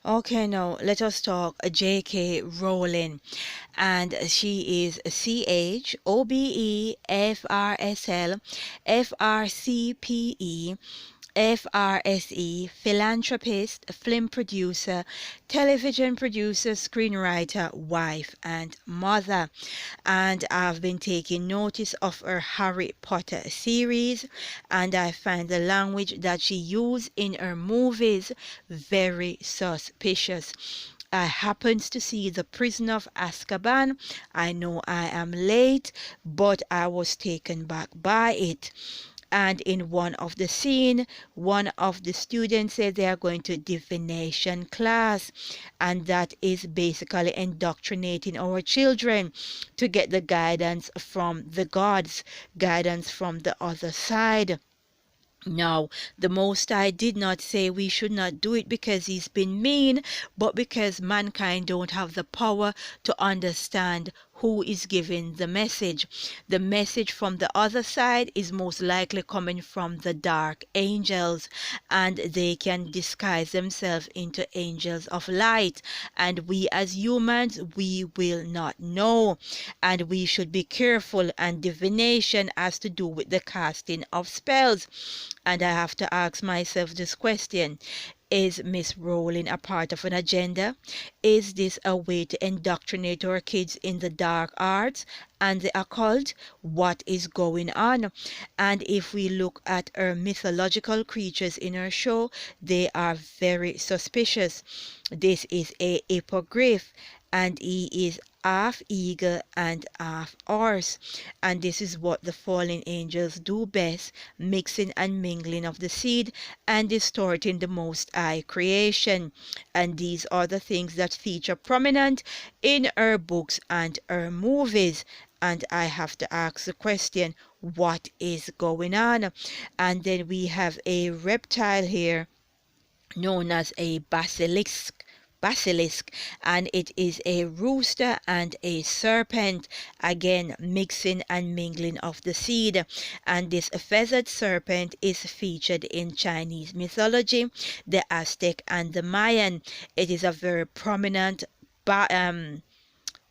Okay, now let us talk J.K. Rowling, and she is CHOBEFRSL FRCPE FRSE, philanthropist, film producer, television producer, screenwriter, wife, and mother. And I've been taking notice of her Harry Potter series, and I find the language that she used in her movies very suspicious. I happened to see The Prisoner of Azkaban. I know I am late, but I was taken back by it. And in one of the scene, one of the students said they are going to divination class, and that is basically indoctrinating our children to get the guidance from the gods, guidance from the other side. Now, the Most High did not say we should not do it because he's been mean, but because mankind don't have the power to understand who is giving the message. The message from the other side is most likely coming from the dark angels, and they can disguise themselves into angels of light. And we as humans, we will not know. And we should be careful, and divination has to do with the casting of spells. And I have to ask myself this question. Is Miss Rowling a part of an agenda? Is this a way to indoctrinate our kids in the dark arts and the occult? What is going on? And if we look at her mythological creatures in her show, they are very suspicious. This is a hippogriff, and he is half eagle and half horse. And this is what the fallen angels do best, mixing and mingling of the seed and distorting the Most High creation. And these are the things that feature prominent in her books and her movies. And I have to ask the question, what is going on? And then we have a reptile here known as a basilisk, and it is a rooster and a serpent, again mixing and mingling of the seed. And this feathered serpent is featured in Chinese mythology, the Aztec and the Mayan. It is a very prominent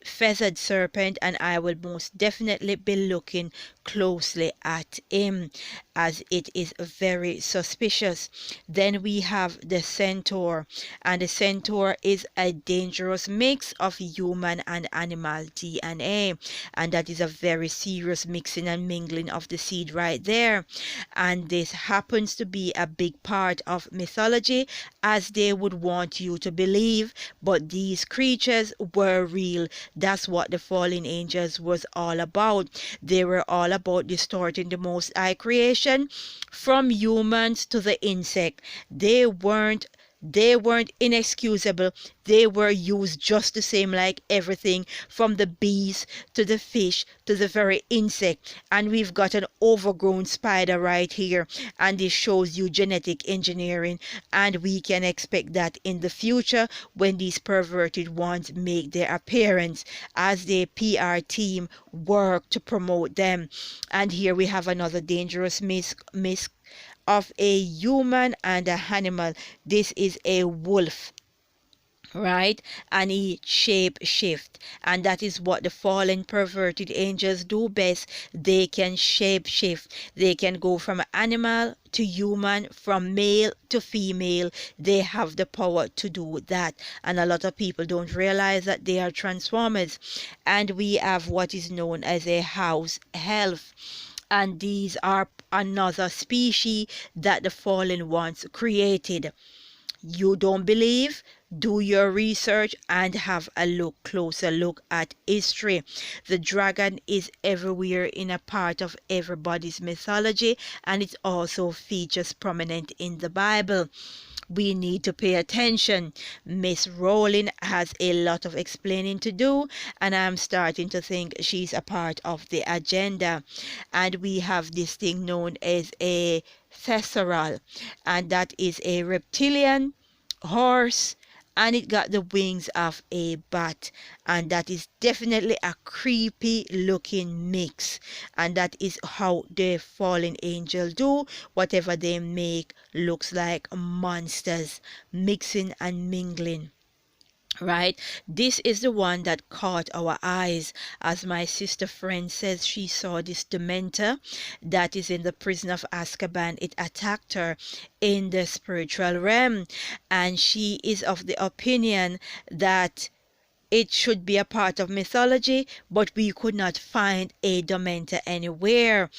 feathered serpent, and I will most definitely be looking closely at him, as it is very suspicious. Then we have the centaur, and the centaur is a dangerous mix of human and animal DNA, and that is a very serious mixing and mingling of the seed right there. And this happens to be a big part of mythology, as they would want you to believe, but these creatures were real. That's what the fallen angels was all about. They were all about distorting the Most High creation from humans to the insect. They weren't inexcusable. They were used just the same like everything, from the bees to the fish to the very insect. And we've got an overgrown spider right here, and this shows you genetic engineering, and we can expect that in the future when these perverted ones make their appearance, as the PR team work to promote them. And here we have another dangerous mix of a human and a animal. This is a wolf, right? And he shape shift, and that is what the fallen perverted angels do best. They can shape shift. They can go from animal to human, from male to female. They have the power to do that, and a lot of people don't realize that they are transformers. And we have what is known as a house elf, and these are another species that the fallen ones created. You don't believe? Do your research and have a closer look at history. The dragon is everywhere in a part of everybody's mythology, and it also features prominent in the Bible. We need to pay attention. Miss Rowling has a lot of explaining to do, and I'm starting to think she's a part of the agenda. And we have this thing known as a thesseral, and that is a reptilian horse and it got the wings of a bat, and that is definitely a creepy looking mix, and that is how the fallen angel do. Whatever they make looks like monsters mixing and mingling. Right, this is the one that caught our eyes. As my sister friend says, she saw this dementor that is in the prison of Azkaban. It attacked her in the spiritual realm, and she is of the opinion that it should be a part of mythology, but we could not find a dementor anywhere.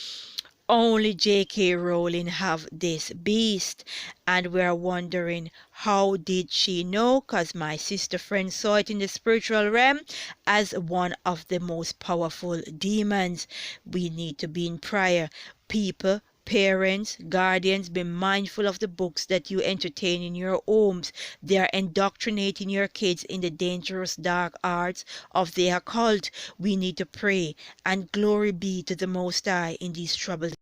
Only J.K. Rowling have this beast, and we're wondering how did she know? Because my sister friend saw it in the spiritual realm as one of the most powerful demons. We need to be in prayer. People, parents, guardians, be mindful of the books that you entertain in your homes. They are indoctrinating your kids in the dangerous dark arts of the occult. We need to pray, and glory be to the Most High in these troubled